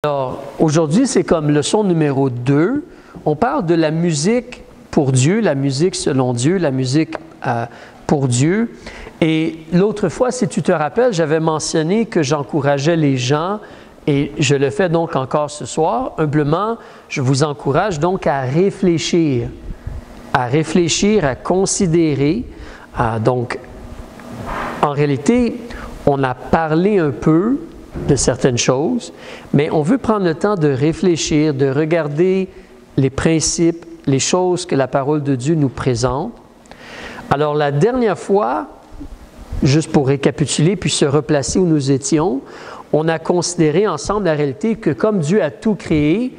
Alors, aujourd'hui, c'est comme leçon numéro 2. On parle de la musique pour Dieu, la musique selon Dieu, la musique pour Dieu. Et l'autre fois, si tu te rappelles, j'avais mentionné que j'encourageais les gens, et je le fais donc encore ce soir. Humblement, je vous encourage donc à réfléchir, à considérer. Donc, en réalité, on a parlé un peu de certaines choses, mais on veut prendre le temps de réfléchir, de regarder les principes, les choses que la parole de Dieu nous présente. Alors, la dernière fois, juste pour récapituler puis se replacer où nous étions, on a considéré ensemble la réalité que comme Dieu a tout créé,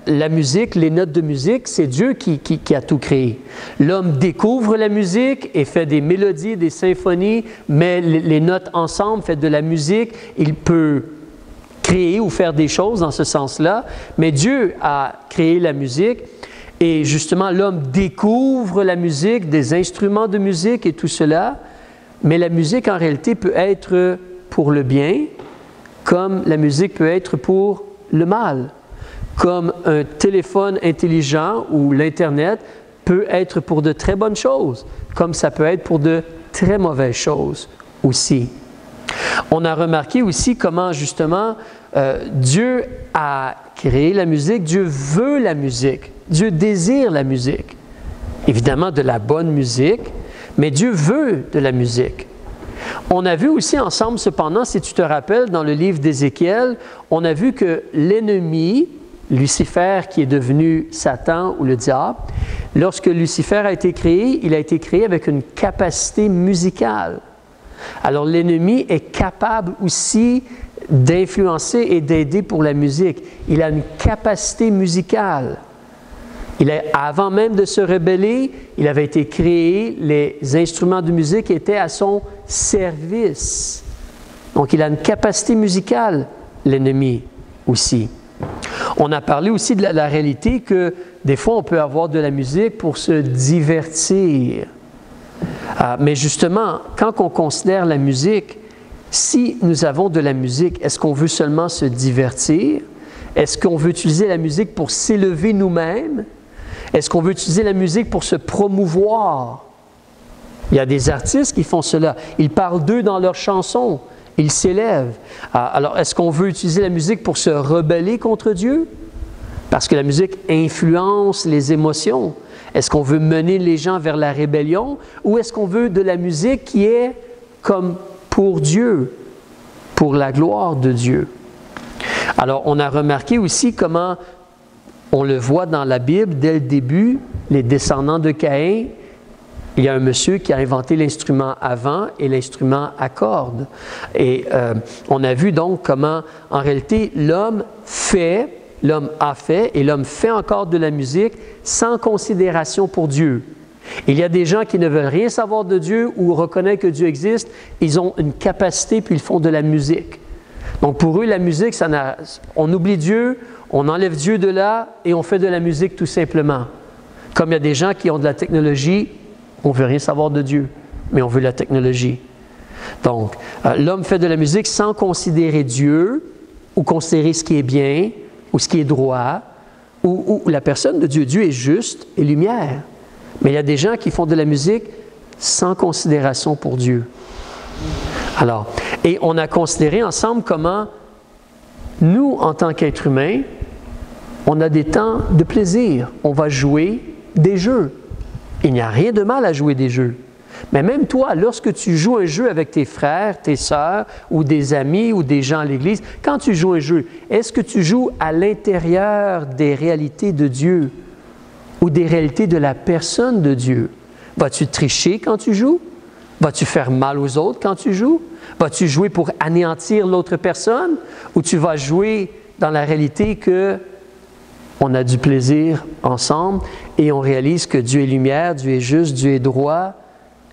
la musique, les notes de musique, c'est Dieu qui a tout créé. L'homme découvre la musique et fait des mélodies, des symphonies, met les notes ensemble, fait de la musique. Il peut créer ou faire des choses dans ce sens-là, mais Dieu a créé la musique et justement l'homme découvre la musique, des instruments de musique et tout cela, mais la musique en réalité peut être pour le bien, comme la musique peut être pour le mal. Comme un téléphone intelligent ou l'Internet peut être pour de très bonnes choses, comme ça peut être pour de très mauvaises choses aussi. On a remarqué aussi comment justement Dieu a créé la musique, Dieu veut la musique, Dieu désire la musique. Évidemment de la bonne musique, mais Dieu veut de la musique. On a vu aussi ensemble cependant, si tu te rappelles, dans le livre d'Ézéchiel, on a vu que l'ennemi, Lucifer qui est devenu Satan ou le diable, lorsque Lucifer a été créé, il a été créé avec une capacité musicale. Alors l'ennemi est capable aussi d'influencer et d'aider pour la musique. Il a une capacité musicale. Avant même de se rebeller, il avait été créé, les instruments de musique étaient à son service. Donc il a une capacité musicale, l'ennemi aussi. On a parlé aussi de la réalité que des fois on peut avoir de la musique pour se divertir. Mais justement, quand on considère la musique, si nous avons de la musique, est-ce qu'on veut seulement se divertir? Est-ce qu'on veut utiliser la musique pour s'élever nous-mêmes? Est-ce qu'on veut utiliser la musique pour se promouvoir? Il y a des artistes qui font cela. Ils parlent d'eux dans leurs chansons. Ils s'élèvent. Alors, est-ce qu'on veut utiliser la musique pour se rebeller contre Dieu? Parce que la musique influence les émotions. Est-ce qu'on veut mener les gens vers la rébellion? Ou est-ce qu'on veut de la musique qui est comme pour Dieu, pour la gloire de Dieu? Alors, on a remarqué aussi comment on le voit dans la Bible, dès le début, les descendants de Caïn, il y a un monsieur qui a inventé l'instrument à vent et l'instrument à cordes. Et on a vu donc comment, en réalité, l'homme a fait et l'homme fait encore de la musique sans considération pour Dieu. Il y a des gens qui ne veulent rien savoir de Dieu ou reconnaissent que Dieu existe, ils ont une capacité puis ils font de la musique. Donc pour eux, la musique, on oublie Dieu, on enlève Dieu de là et on fait de la musique tout simplement. Comme il y a des gens qui ont de la technologie, on ne veut rien savoir de Dieu, mais on veut la technologie. Donc, l'homme fait de la musique sans considérer Dieu ou considérer ce qui est bien ou ce qui est droit ou la personne de Dieu. Dieu est juste et lumière. Mais il y a des gens qui font de la musique sans considération pour Dieu. Alors, et on a considéré ensemble comment nous, en tant qu'êtres humains, on a des temps de plaisir. On va jouer des jeux. Il n'y a rien de mal à jouer des jeux. Mais même toi, lorsque tu joues un jeu avec tes frères, tes sœurs, ou des amis, ou des gens à l'Église, quand tu joues un jeu, est-ce que tu joues à l'intérieur des réalités de Dieu ou des réalités de la personne de Dieu? Vas-tu tricher quand tu joues? Vas-tu faire mal aux autres quand tu joues? Vas-tu jouer pour anéantir l'autre personne? Ou tu vas jouer dans la réalité que on a du plaisir ensemble et on réalise que Dieu est lumière, Dieu est juste, Dieu est droit.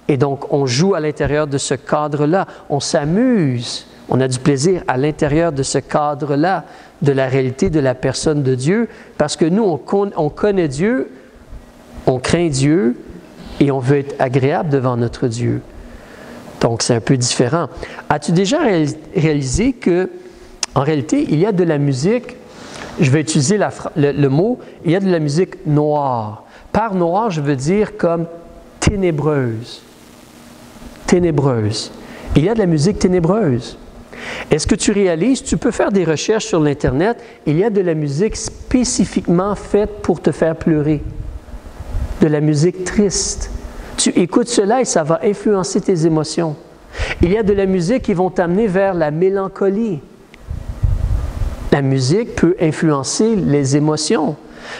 Et donc, on joue à l'intérieur de ce cadre-là. On s'amuse. On a du plaisir à l'intérieur de ce cadre-là, de la réalité de la personne de Dieu. Parce que nous, on connaît Dieu, on craint Dieu et on veut être agréable devant notre Dieu. Donc, c'est un peu différent. As-tu déjà réalisé que, en réalité, il y a de la musique je vais utiliser le mot, il y a de la musique noire. Par noir, je veux dire comme ténébreuse. Ténébreuse. Il y a de la musique ténébreuse. Est-ce que tu réalises, tu peux faire des recherches sur l'Internet, il y a de la musique spécifiquement faite pour te faire pleurer. De la musique triste. Tu écoutes cela et ça va influencer tes émotions. Il y a de la musique qui vont t'amener vers la mélancolie. La musique peut influencer les émotions.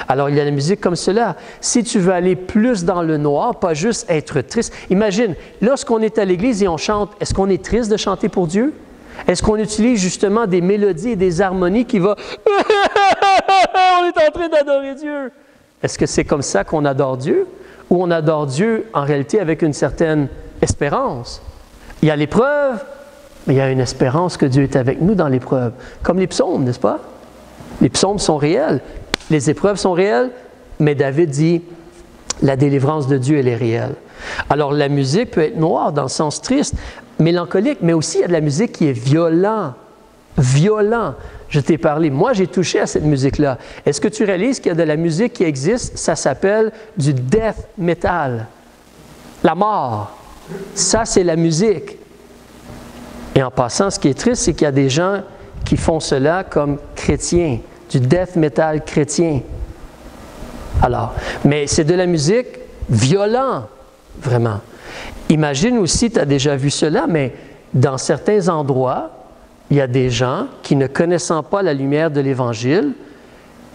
Alors, il y a la musique comme cela. Si tu veux aller plus dans le noir, pas juste être triste. Imagine, lorsqu'on est à l'église et on chante, est-ce qu'on est triste de chanter pour Dieu? Est-ce qu'on utilise justement des mélodies et des harmonies qui vont « On est en train d'adorer Dieu ». Est-ce que c'est comme ça qu'on adore Dieu? Ou on adore Dieu en réalité avec une certaine espérance? Il y a l'épreuve, mais il y a une espérance que Dieu est avec nous dans l'épreuve. Comme les psaumes, n'est-ce pas? Les psaumes sont réels. Les épreuves sont réelles, mais David dit « La délivrance de Dieu, elle est réelle ». Alors, la musique peut être noire dans le sens triste, mélancolique, mais aussi il y a de la musique qui est violente. Violent. Je t'ai parlé. Moi, j'ai touché à cette musique-là. Est-ce que tu réalises qu'il y a de la musique qui existe? Ça s'appelle du death metal. La mort. Ça, c'est la musique. Et en passant, ce qui est triste, c'est qu'il y a des gens qui font cela comme chrétiens. Du death metal chrétien. Alors, mais c'est de la musique violente, vraiment. Imagine aussi, tu as déjà vu cela, mais dans certains endroits, il y a des gens qui, ne connaissant pas la lumière de l'Évangile,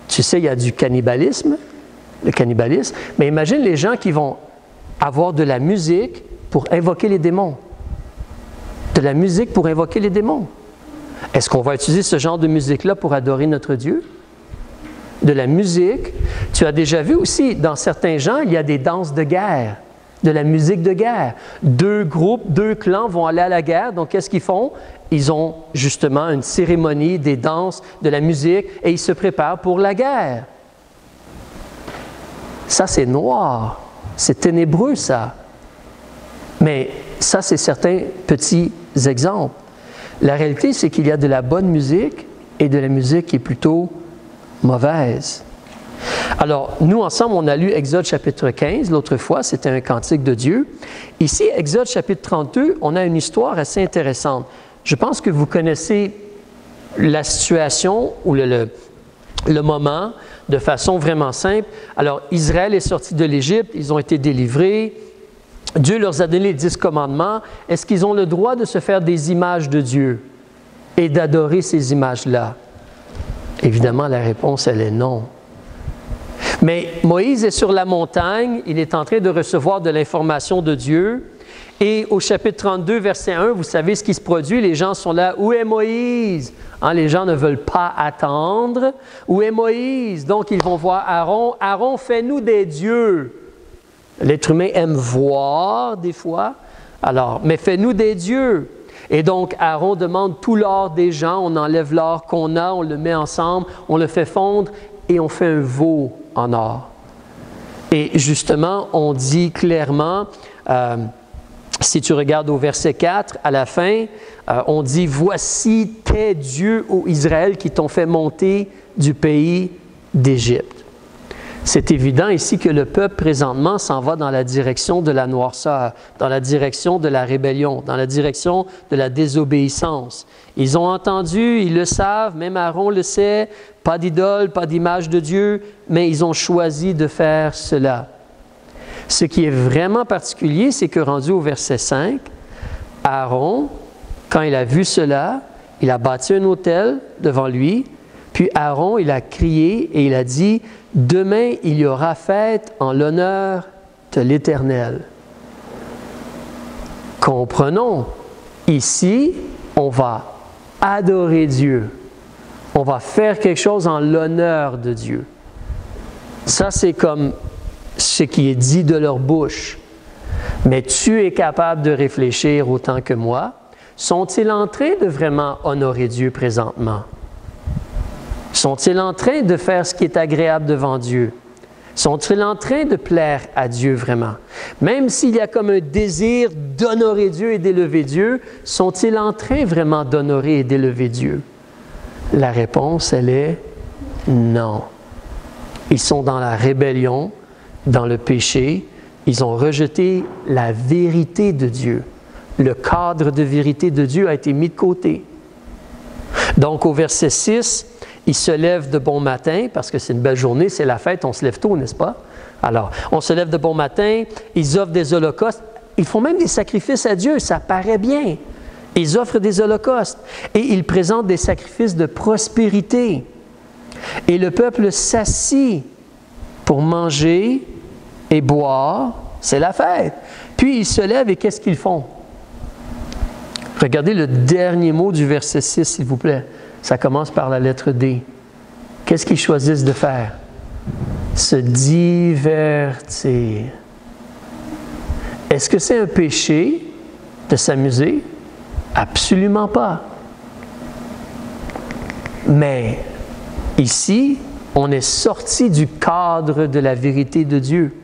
tu sais, il y a du cannibalisme, le cannibalisme, mais imagine les gens qui vont avoir de la musique pour invoquer les démons. De la musique pour invoquer les démons. Est-ce qu'on va utiliser ce genre de musique-là pour adorer notre Dieu? De la musique. Tu as déjà vu aussi, dans certains gens, il y a des danses de guerre. De la musique de guerre. 2 groupes, 2 clans vont aller à la guerre. Donc, qu'est-ce qu'ils font? Ils ont justement une cérémonie, des danses, de la musique, et ils se préparent pour la guerre. Ça, c'est noir. C'est ténébreux, ça. Mais ça, c'est certains petits exemples. La réalité, c'est qu'il y a de la bonne musique et de la musique qui est plutôt mauvaise. Alors, nous, ensemble, on a lu Exode chapitre 15, l'autre fois, c'était un cantique de Dieu. Ici, Exode chapitre 32, on a une histoire assez intéressante. Je pense que vous connaissez la situation ou le moment de façon vraiment simple. Alors, Israël est sorti de l'Égypte, ils ont été délivrés. Dieu leur a donné les 10 commandements. Est-ce qu'ils ont le droit de se faire des images de Dieu et d'adorer ces images-là? Évidemment, la réponse, elle est non. Mais Moïse est sur la montagne, il est en train de recevoir de l'information de Dieu. Et au chapitre 32, verset 1, vous savez ce qui se produit, les gens sont là, « Où est Moïse? » Les gens ne veulent pas attendre. « Où est Moïse? » Donc, ils vont voir Aaron. « Aaron, fais-nous des dieux. » L'être humain aime voir des fois. Alors, mais fais-nous des dieux. Et donc, Aaron demande tout l'or des gens. On enlève l'or qu'on a, on le met ensemble, on le fait fondre et on fait un veau en or. Et justement, on dit clairement, si tu regardes au verset 4, à la fin, on dit « Voici tes dieux, ô Israël, qui t'ont fait monter du pays d'Égypte. » C'est évident ici que le peuple présentement s'en va dans la direction de la noirceur, dans la direction de la rébellion, dans la direction de la désobéissance. Ils ont entendu, ils le savent, même Aaron le sait, pas d'idole, pas d'image de Dieu, mais ils ont choisi de faire cela. Ce qui est vraiment particulier, c'est que rendu au verset 5, Aaron, quand il a vu cela, il a bâti un autel devant lui, puis Aaron, il a crié et il a dit « Demain, il y aura fête en l'honneur de l'Éternel. » Comprenons, ici, on va adorer Dieu. On va faire quelque chose en l'honneur de Dieu. Ça, c'est comme ce qui est dit de leur bouche. Mais tu es capable de réfléchir autant que moi. Sont-ils en train de vraiment honorer Dieu présentement? Sont-ils en train de faire ce qui est agréable devant Dieu? Sont-ils en train de plaire à Dieu vraiment? Même s'il y a comme un désir d'honorer Dieu et d'élever Dieu, sont-ils en train vraiment d'honorer et d'élever Dieu? La réponse, elle est Non. Ils sont dans la rébellion, dans le péché. Ils ont rejeté la vérité de Dieu. Le cadre de vérité de Dieu a été mis de côté. Donc, au verset 6, ils se lèvent de bon matin, parce que c'est une belle journée, c'est la fête, on se lève tôt, n'est-ce pas? Alors, on se lève de bon matin, ils offrent des holocaustes, ils font même des sacrifices à Dieu, ça paraît bien. Ils offrent des holocaustes et ils présentent des sacrifices de prospérité. Et le peuple s'assit pour manger et boire, c'est la fête. Puis ils se lèvent et qu'est-ce qu'ils font? Regardez le dernier mot du verset 6, s'il vous plaît. Ça commence par la lettre D. Qu'est-ce qu'ils choisissent de faire? Se divertir. Est-ce que c'est un péché de s'amuser? Absolument pas. Mais ici, on est sorti du cadre de la vérité de Dieu.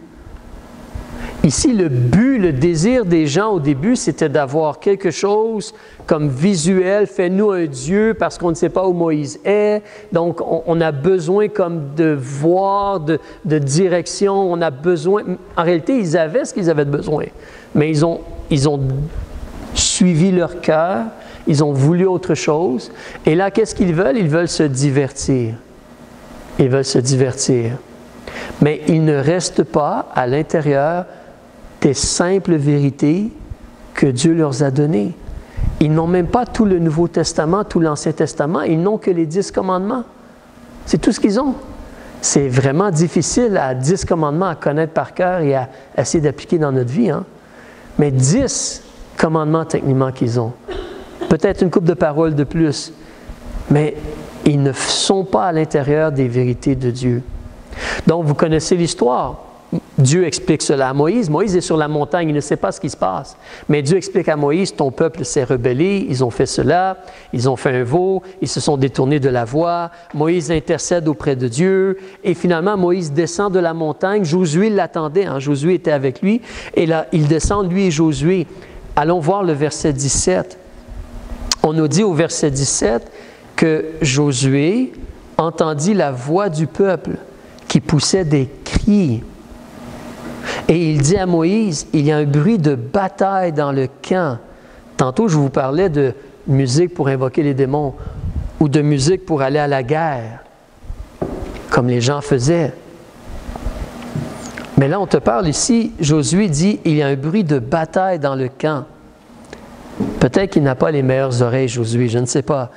Ici, le but, le désir des gens au début, c'était d'avoir quelque chose comme visuel. Fais-nous un Dieu parce qu'on ne sait pas où Moïse est. Donc, on a besoin comme de voir, de direction. On a besoin... En réalité, ils avaient ce qu'ils avaient besoin. Mais ils ont suivi leur cœur. Ils ont voulu autre chose. Et là, qu'est-ce qu'ils veulent? Ils veulent se divertir. Ils veulent se divertir. Mais ils ne restent pas à l'intérieur des simples vérités que Dieu leur a données. Ils n'ont même pas tout le Nouveau Testament, tout l'Ancien Testament, ils n'ont que les 10 commandements. C'est tout ce qu'ils ont. C'est vraiment difficile à 10 commandements à connaître par cœur et à essayer d'appliquer dans notre vie. Hein? Mais 10 commandements techniquement qu'ils ont. Peut-être une couple de paroles de plus. Mais ils ne sont pas à l'intérieur des vérités de Dieu. Donc, vous connaissez l'histoire. Dieu explique cela à Moïse. Moïse est sur la montagne, il ne sait pas ce qui se passe. Mais Dieu explique à Moïse, ton peuple s'est rebellé, ils ont fait cela, ils ont fait un veau, ils se sont détournés de la voie. Moïse intercède auprès de Dieu. Et finalement, Moïse descend de la montagne. Josué l'attendait, hein? Josué était avec lui. Et là, il descend, lui et Josué. Allons voir le verset 17. On nous dit au verset 17 que Josué entendit la voix du peuple qui poussait des cris. Et il dit à Moïse, il y a un bruit de bataille dans le camp. Tantôt, je vous parlais de musique pour invoquer les démons ou de musique pour aller à la guerre, comme les gens faisaient. Mais là, on te parle ici, Josué dit, il y a un bruit de bataille dans le camp. Peut-être qu'il n'a pas les meilleures oreilles, Josué, je ne sais pas.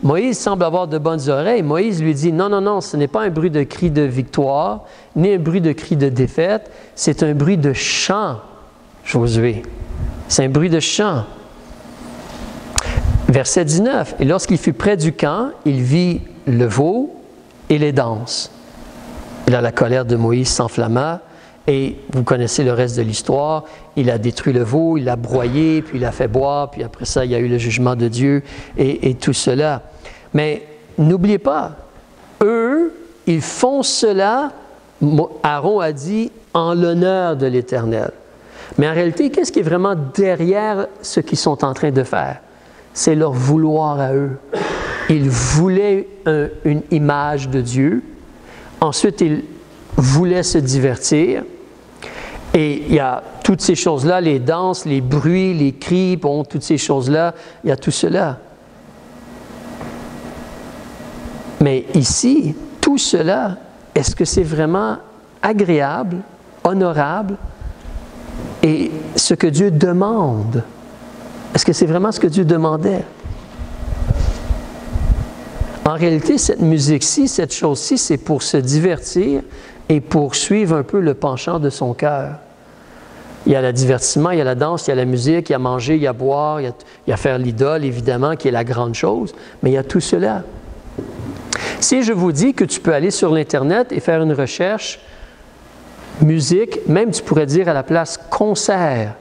Moïse semble avoir de bonnes oreilles. Moïse lui dit, non, non, non, ce n'est pas un bruit de cri de victoire, ni un bruit de cri de défaite, c'est un bruit de chant, Josué. C'est un bruit de chant. Verset 19, et lorsqu'il fut près du camp, il vit le veau et les danses. Et là, la colère de Moïse s'enflamma, et vous connaissez le reste de l'histoire. Il a détruit le veau, il l'a broyé, puis il l'a fait boire, puis après ça, il y a eu le jugement de Dieu et tout cela. Mais n'oubliez pas, eux, ils font cela, Aaron a dit, en l'honneur de l'Éternel. Mais en réalité, qu'est-ce qui est vraiment derrière ce qu'ils sont en train de faire? C'est leur vouloir à eux. Ils voulaient une image de Dieu. Ensuite, ils voulaient se divertir. Et il y a toutes ces choses-là, les danses, les bruits, les cris, bon, toutes ces choses-là, il y a tout cela. Mais ici, tout cela, est-ce que c'est vraiment agréable, honorable et ce que Dieu demande? Est-ce que c'est vraiment ce que Dieu demandait? En réalité, cette musique-ci, cette chose-ci, c'est pour se divertir et pour suivre un peu le penchant de son cœur. Il y a le divertissement, il y a la danse, il y a la musique, il y a manger, il y a boire, il y a faire l'idole, évidemment, qui est la grande chose, mais il y a tout cela. Si je vous dis que tu peux aller sur l'Internet et faire une recherche, musique, même tu pourrais dire à la place concert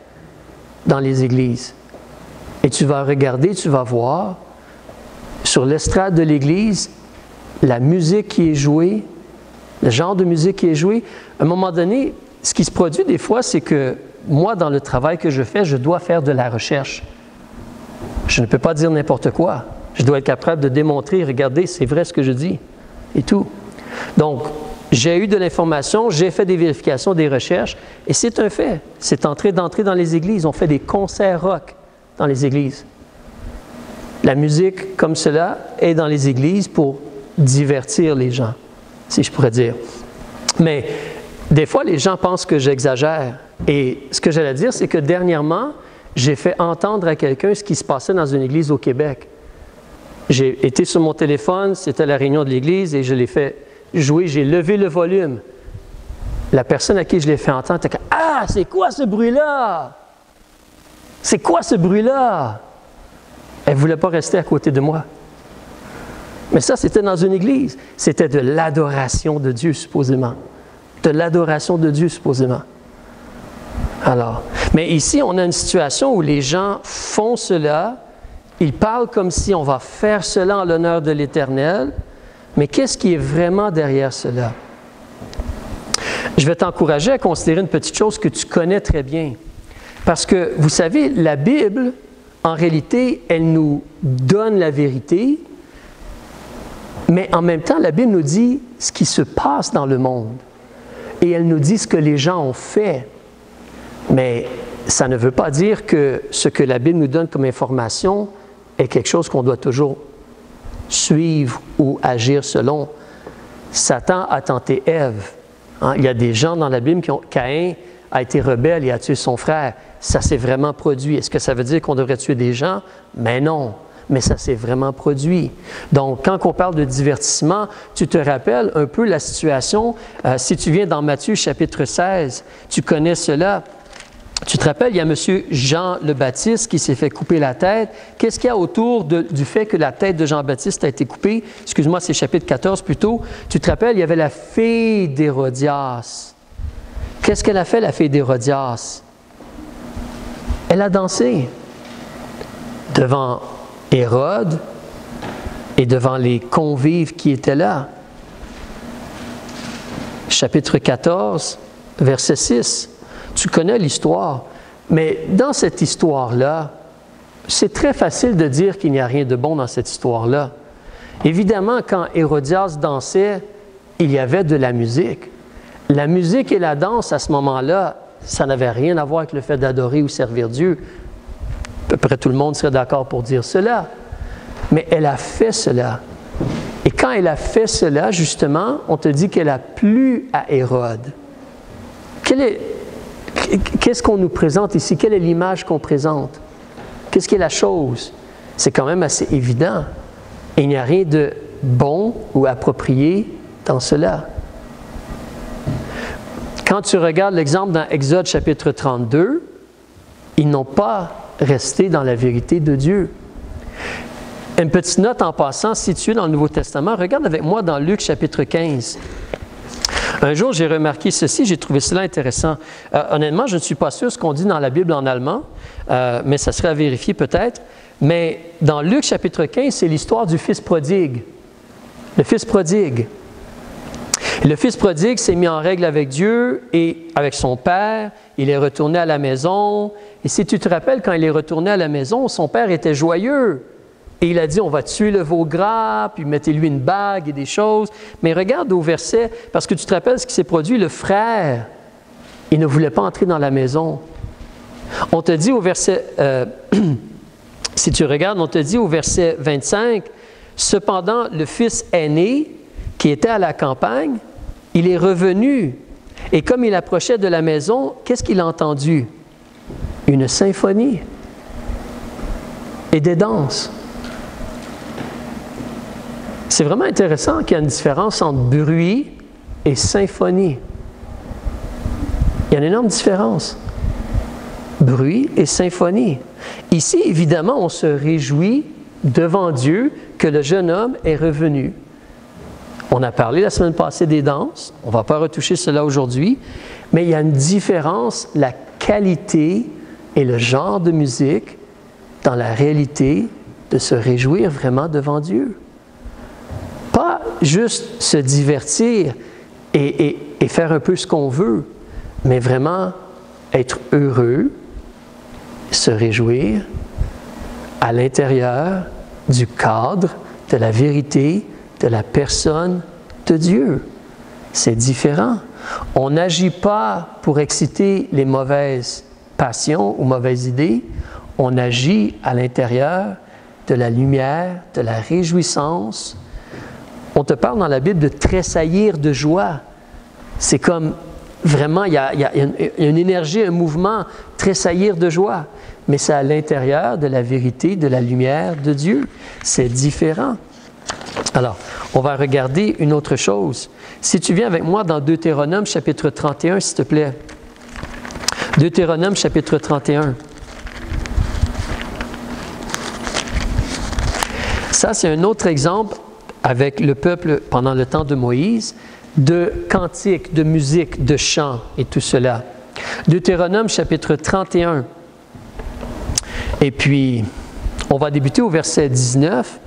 dans les églises, et tu vas regarder, tu vas voir, sur l'estrade de l'église, la musique qui est jouée, le genre de musique qui est jouée, à un moment donné, ce qui se produit des fois, c'est que moi, dans le travail que je fais, je dois faire de la recherche. Je ne peux pas dire n'importe quoi. Je dois être capable de démontrer, regardez, c'est vrai ce que je dis, et tout. Donc, j'ai eu de l'information, j'ai fait des vérifications, des recherches, et c'est un fait. C'est d'entrer dans les églises. On fait des concerts rock dans les églises. La musique comme cela est dans les églises pour divertir les gens, si je pourrais dire. Mais des fois, les gens pensent que j'exagère. Et ce que j'allais dire, c'est que dernièrement, j'ai fait entendre à quelqu'un ce qui se passait dans une église au Québec. J'ai été sur mon téléphone, c'était la réunion de l'église, et je l'ai fait jouer, j'ai levé le volume. La personne à qui je l'ai fait entendre était comme « Ah, c'est quoi ce bruit-là? C'est quoi ce bruit-là? » Elle ne voulait pas rester à côté de moi. Mais ça, c'était dans une église. C'était de l'adoration de Dieu, supposément. De l'adoration de Dieu, supposément. Alors, mais ici, on a une situation où les gens font cela, ils parlent comme si on va faire cela en l'honneur de l'Éternel, mais qu'est-ce qui est vraiment derrière cela? Je vais t'encourager à considérer une petite chose que tu connais très bien. Parce que, vous savez, la Bible, en réalité, elle nous donne la vérité, mais en même temps, la Bible nous dit ce qui se passe dans le monde. Et elle nous dit ce que les gens ont fait. Mais ça ne veut pas dire que ce que la Bible nous donne comme information est quelque chose qu'on doit toujours suivre ou agir selon. Satan a tenté Ève. Il y a des gens dans la Bible qui ont... Caïn a été rebelle et a tué son frère. Ça s'est vraiment produit. Est-ce que ça veut dire qu'on devrait tuer des gens? Mais non. Mais ça s'est vraiment produit. Donc, quand on parle de divertissement, tu te rappelles un peu la situation. Si tu viens dans Matthieu chapitre 16, tu connais cela. Tu te rappelles, il y a M. Jean le Baptiste qui s'est fait couper la tête. Qu'est-ce qu'il y a autour du fait que la tête de Jean-Baptiste a été coupée? Excuse-moi, c'est chapitre 14 plutôt. Tu te rappelles, il y avait la fille d'Hérodias. Qu'est-ce qu'elle a fait, la fille d'Hérodias? Elle a dansé devant Hérode et devant les convives qui étaient là. Chapitre 14, verset 6. Tu connais l'histoire, mais dans cette histoire-là, c'est très facile de dire qu'il n'y a rien de bon dans cette histoire-là. Évidemment, quand Hérodias dansait, il y avait de la musique. La musique et la danse, à ce moment-là, ça n'avait rien à voir avec le fait d'adorer ou servir Dieu. À peu près tout le monde serait d'accord pour dire cela. Mais elle a fait cela. Et quand elle a fait cela, justement, on te dit qu'elle a plu à Hérode. Qu'est-ce qu'on nous présente ici? Quelle est l'image qu'on présente? Qu'est-ce qui est la chose? C'est quand même assez évident. Et il n'y a rien de bon ou approprié dans cela. Quand tu regardes l'exemple dans Exode chapitre 32, ils n'ont pas resté dans la vérité de Dieu. Une petite note en passant, située dans le Nouveau Testament, regarde avec moi dans Luc chapitre 15. Un jour, j'ai remarqué ceci, j'ai trouvé cela intéressant. Honnêtement, je ne suis pas sûr de ce qu'on dit dans la Bible en allemand, mais ça serait à vérifier peut-être. Mais dans Luc chapitre 15, c'est l'histoire du fils prodigue. Le fils prodigue. Le fils prodigue s'est mis en règle avec Dieu et avec son père. Il est retourné à la maison. Et si tu te rappelles, quand il est retourné à la maison, son père était joyeux. Et il a dit, on va tuer le veau gras, puis mettez-lui une bague et des choses. Mais regarde au verset, parce que tu te rappelles ce qui s'est produit, le frère, il ne voulait pas entrer dans la maison. On te dit au verset, si tu regardes, on te dit au verset 25, cependant, le fils aîné, qui était à la campagne, il est revenu. Et comme il approchait de la maison, qu'est-ce qu'il a entendu? Une symphonie et des danses. C'est vraiment intéressant qu'il y a une différence entre bruit et symphonie. Il y a une énorme différence. Bruit et symphonie. Ici, évidemment, on se réjouit devant Dieu que le jeune homme est revenu. On a parlé la semaine passée des danses. On ne va pas retoucher cela aujourd'hui. Mais il y a une différence, la qualité et le genre de musique dans la réalité de se réjouir vraiment devant Dieu. Pas juste se divertir et faire un peu ce qu'on veut, mais vraiment être heureux, se réjouir à l'intérieur du cadre de la vérité de la personne de Dieu. C'est différent. On n'agit pas pour exciter les mauvaises passions ou mauvaises idées. On agit à l'intérieur de la lumière, de la réjouissance. On te parle dans la Bible de tressaillir de joie. C'est comme vraiment, il y a une énergie, un mouvement, tressaillir de joie. Mais c'est à l'intérieur de la vérité, de la lumière de Dieu. C'est différent. Alors, on va regarder une autre chose. Si tu viens avec moi dans Deutéronome chapitre 31, s'il te plaît. Deutéronome chapitre 31. Ça, c'est un autre exemple avec le peuple pendant le temps de Moïse, de cantiques, de musique, de chants et tout cela. Deutéronome chapitre 31. Et puis, on va débuter au verset 19.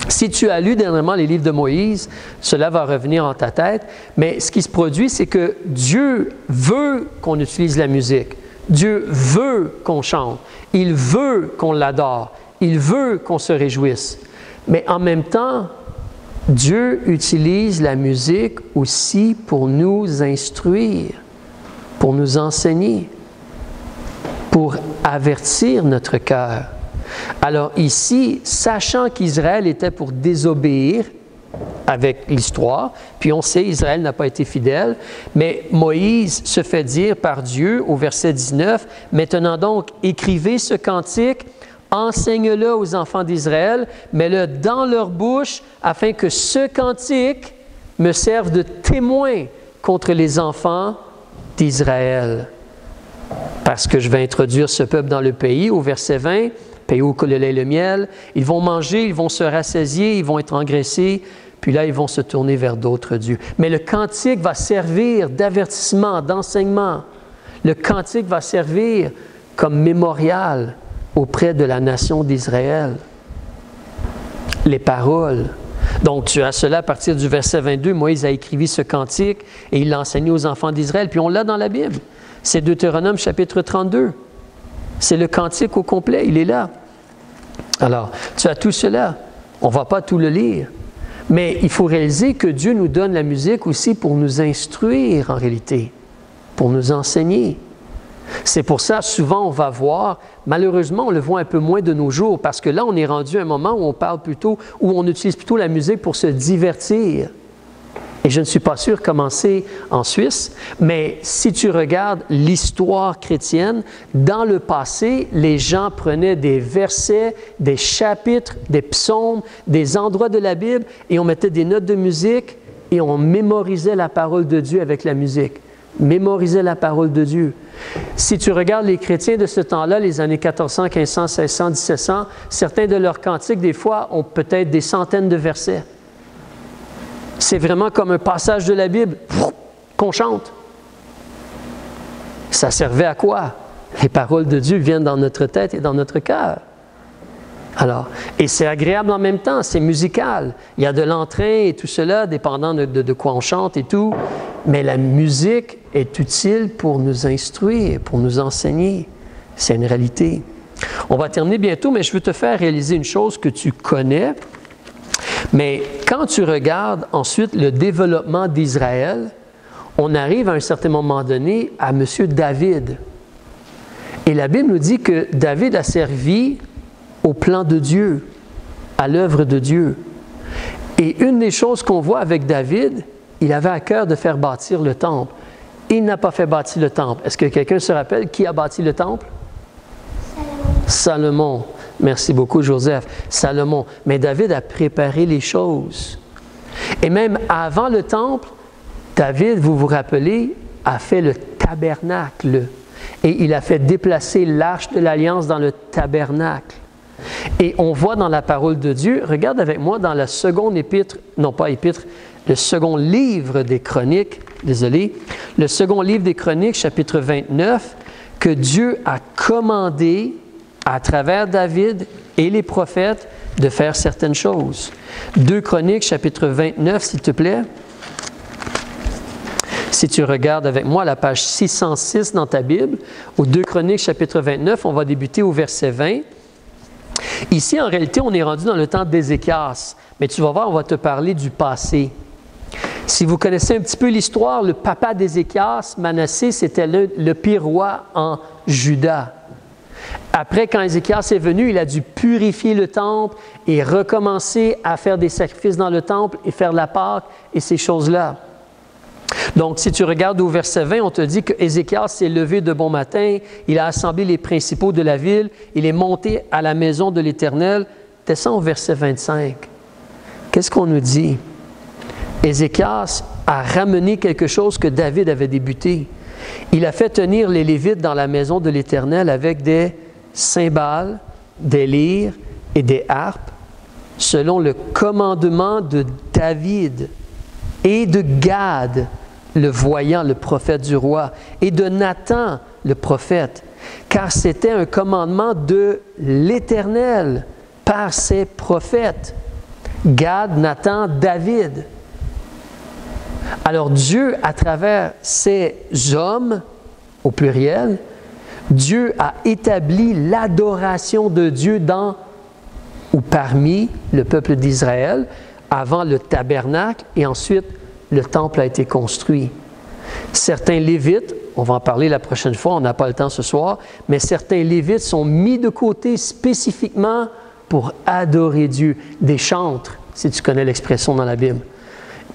Si tu as lu dernièrement les livres de Moïse, cela va revenir en ta tête. Mais ce qui se produit, c'est que Dieu veut qu'on utilise la musique. Dieu veut qu'on chante. Il veut qu'on l'adore. Il veut qu'on se réjouisse. Mais en même temps, Dieu utilise la musique aussi pour nous instruire, pour nous enseigner, pour avertir notre cœur. Alors ici, sachant qu'Israël était pour désobéir avec l'histoire, puis on sait Israël n'a pas été fidèle, mais Moïse se fait dire par Dieu au verset 19, « Maintenant donc, écrivez ce cantique, enseigne-le aux enfants d'Israël, mets-le dans leur bouche, afin que ce cantique me serve de témoin contre les enfants d'Israël. » Parce que je vais introduire ce peuple dans le pays, au verset 20, pays où coule le lait et le miel. Ils vont manger, ils vont se rassasier, ils vont être engraissés, puis là, ils vont se tourner vers d'autres dieux. Mais le cantique va servir d'avertissement, d'enseignement. Le cantique va servir comme mémorial auprès de la nation d'Israël. Les paroles. Donc, tu as cela à partir du verset 22. Moïse a écrit ce cantique et il l'a enseigné aux enfants d'Israël. Puis on l'a dans la Bible. C'est Deutéronome chapitre 32. C'est le cantique au complet, il est là. Alors, tu as tout cela. On ne va pas tout le lire. Mais il faut réaliser que Dieu nous donne la musique aussi pour nous instruire en réalité, pour nous enseigner. C'est pour ça, souvent, on va voir, malheureusement, on le voit un peu moins de nos jours, parce que là, on est rendu à un moment où on parle plutôt, où on utilise plutôt la musique pour se divertir. Et je ne suis pas sûr comment c'est en Suisse, mais si tu regardes l'histoire chrétienne, dans le passé, les gens prenaient des versets, des chapitres, des psaumes, des endroits de la Bible, et on mettait des notes de musique, et on mémorisait la parole de Dieu avec la musique. Mémorisait la parole de Dieu. Si tu regardes les chrétiens de ce temps-là, les années 1400, 1500, 1600, 1700, certains de leurs cantiques, des fois, ont peut-être des centaines de versets. C'est vraiment comme un passage de la Bible qu'on chante. Ça servait à quoi? Les paroles de Dieu viennent dans notre tête et dans notre cœur. Alors, et c'est agréable en même temps, c'est musical. Il y a de l'entrain et tout cela, dépendant de quoi on chante et tout. Mais la musique est utile pour nous instruire, pour nous enseigner. C'est une réalité. On va terminer bientôt, mais je veux te faire réaliser une chose que tu connais. Mais quand tu regardes ensuite le développement d'Israël, on arrive à un certain moment donné à M. David. Et la Bible nous dit que David a servi au plan de Dieu, à l'œuvre de Dieu. Et une des choses qu'on voit avec David, il avait à cœur de faire bâtir le temple. Il n'a pas fait bâtir le temple. Est-ce que quelqu'un se rappelle qui a bâti le temple? Salomon. Merci beaucoup, Joseph. Salomon. Mais David a préparé les choses. Et même avant le temple, David, vous vous rappelez, a fait le tabernacle. Et il a fait déplacer l'arche de l'Alliance dans le tabernacle. Et on voit dans la parole de Dieu, regarde avec moi dans la seconde épître, non pas épître, le second livre des Chroniques, le second livre des Chroniques, chapitre 29, que Dieu a commandé à travers David et les prophètes de faire certaines choses. 2 Chroniques, chapitre 29, s'il te plaît. Si tu regardes avec moi la page 606 dans ta Bible, au 2 Chroniques, chapitre 29, on va débuter au verset 20. Ici, en réalité, on est rendu dans le temps d'Ézéchias, mais tu vas voir, on va te parler du passé. Si vous connaissez un petit peu l'histoire, le papa d'Ézéchias, Manassé, c'était le pire roi en Juda. Après, quand Ézéchias est venu, il a dû purifier le temple et recommencer à faire des sacrifices dans le temple et faire la Pâque et ces choses-là. Donc, si tu regardes au verset 20, on te dit que Ézéchias s'est levé de bon matin, il a assemblé les principaux de la ville, il est monté à la maison de l'Éternel. Descends au verset 25. Qu'est-ce qu'on nous dit? Ézéchias a ramené quelque chose que David avait débuté. Il a fait tenir les Lévites dans la maison de l'Éternel avec des cymbales, des lyres et des harpes, selon le commandement de David et de Gad, le voyant, le prophète du roi, et de Nathan, le prophète, car c'était un commandement de l'Éternel par ses prophètes. Gad, Nathan, David. Alors Dieu, à travers ces hommes, au pluriel, Dieu a établi l'adoration de Dieu dans ou parmi le peuple d'Israël, avant le tabernacle, et ensuite le temple a été construit. Certains Lévites, on va en parler la prochaine fois, on n'a pas le temps ce soir, mais certains Lévites sont mis de côté spécifiquement pour adorer Dieu. Des chantres, si tu connais l'expression dans la Bible.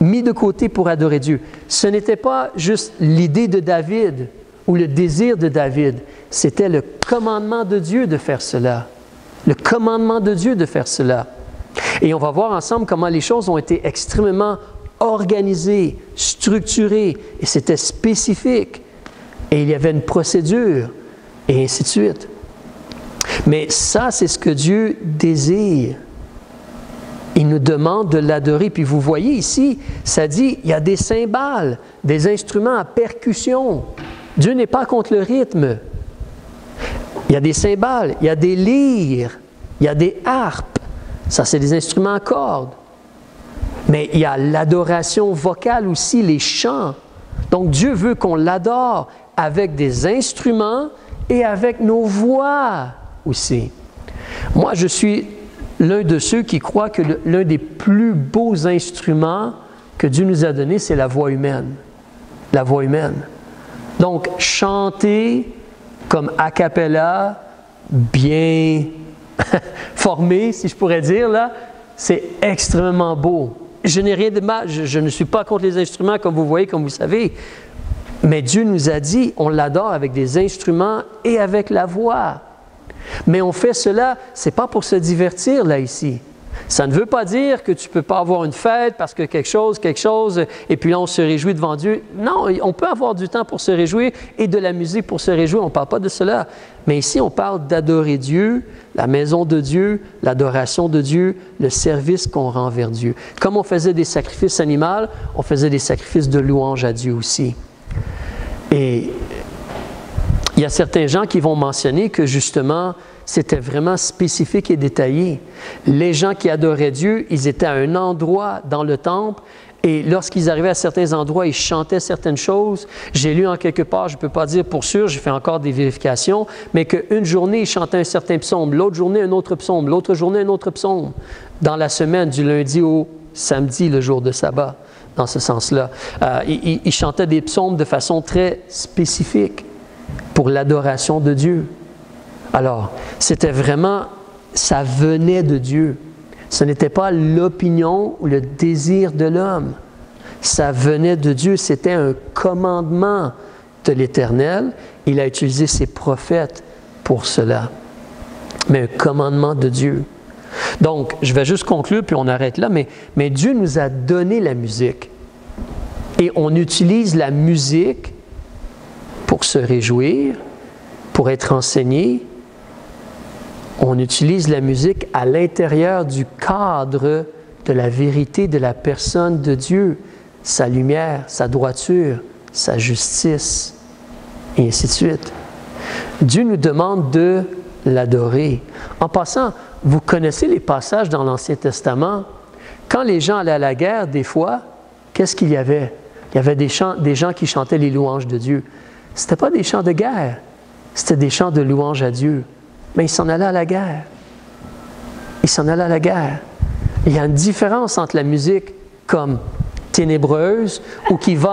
Mis de côté pour adorer Dieu. Ce n'était pas juste l'idée de David ou le désir de David, c'était le commandement de Dieu de faire cela. Le commandement de Dieu de faire cela. Et on va voir ensemble comment les choses ont été extrêmement organisées, structurées, et c'était spécifique. Et il y avait une procédure, et ainsi de suite. Mais ça, c'est ce que Dieu désire. Il nous demande de l'adorer. Puis vous voyez ici, ça dit, il y a des cymbales, des instruments à percussion. Dieu n'est pas contre le rythme. Il y a des cymbales, il y a des lyres, il y a des harpes. Ça, c'est des instruments à cordes. Mais il y a l'adoration vocale aussi, les chants. Donc Dieu veut qu'on l'adore avec des instruments et avec nos voix aussi. Moi, je suis l'un de ceux qui croient que l'un des plus beaux instruments que Dieu nous a donné, c'est la voix humaine. La voix humaine. Donc, chanter comme a cappella, bien formé, si je pourrais dire, là, c'est extrêmement beau. Je n'ai rien de mal, je ne suis pas contre les instruments, comme vous voyez, comme vous savez, mais Dieu nous a dit, on l'adore avec des instruments et avec la voix. Mais on fait cela, ce n'est pas pour se divertir, là, ici. Ça ne veut pas dire que tu ne peux pas avoir une fête parce que quelque chose, et puis là, on se réjouit devant Dieu. Non, on peut avoir du temps pour se réjouir et de la musique pour se réjouir, on ne parle pas de cela. Mais ici, on parle d'adorer Dieu, la maison de Dieu, l'adoration de Dieu, le service qu'on rend vers Dieu. Comme on faisait des sacrifices animaux, on faisait des sacrifices de louange à Dieu aussi. Et il y a certains gens qui vont mentionner que justement, c'était vraiment spécifique et détaillé. Les gens qui adoraient Dieu, ils étaient à un endroit dans le temple et lorsqu'ils arrivaient à certains endroits, ils chantaient certaines choses. J'ai lu en quelque part, je ne peux pas dire pour sûr, j'ai fait encore des vérifications, mais qu'une journée, ils chantaient un certain psaume, l'autre journée, un autre psaume, l'autre journée, un autre psaume. Dans la semaine, du lundi au samedi, le jour de sabbat, dans ce sens-là. Ils chantaient des psaumes de façon très spécifique pour l'adoration de Dieu. Alors, c'était vraiment, ça venait de Dieu. Ce n'était pas l'opinion ou le désir de l'homme. Ça venait de Dieu, c'était un commandement de l'Éternel. Il a utilisé ses prophètes pour cela. Mais un commandement de Dieu. Donc, je vais juste conclure, puis on arrête là, mais Dieu nous a donné la musique. Et on utilise la musique pour se réjouir, pour être enseigné. On utilise la musique à l'intérieur du cadre de la vérité de la personne de Dieu, sa lumière, sa droiture, sa justice, et ainsi de suite. Dieu nous demande de l'adorer. En passant, vous connaissez les passages dans l'Ancien Testament. Quand les gens allaient à la guerre, des fois, qu'est-ce qu'il y avait? Il y avait des gens qui chantaient les louanges de Dieu. Ce n'était pas des chants de guerre, c'était des chants de louange à Dieu. Mais ils s'en allaient à la guerre. Ils s'en allaient à la guerre. Il y a une différence entre la musique comme ténébreuse ou qui va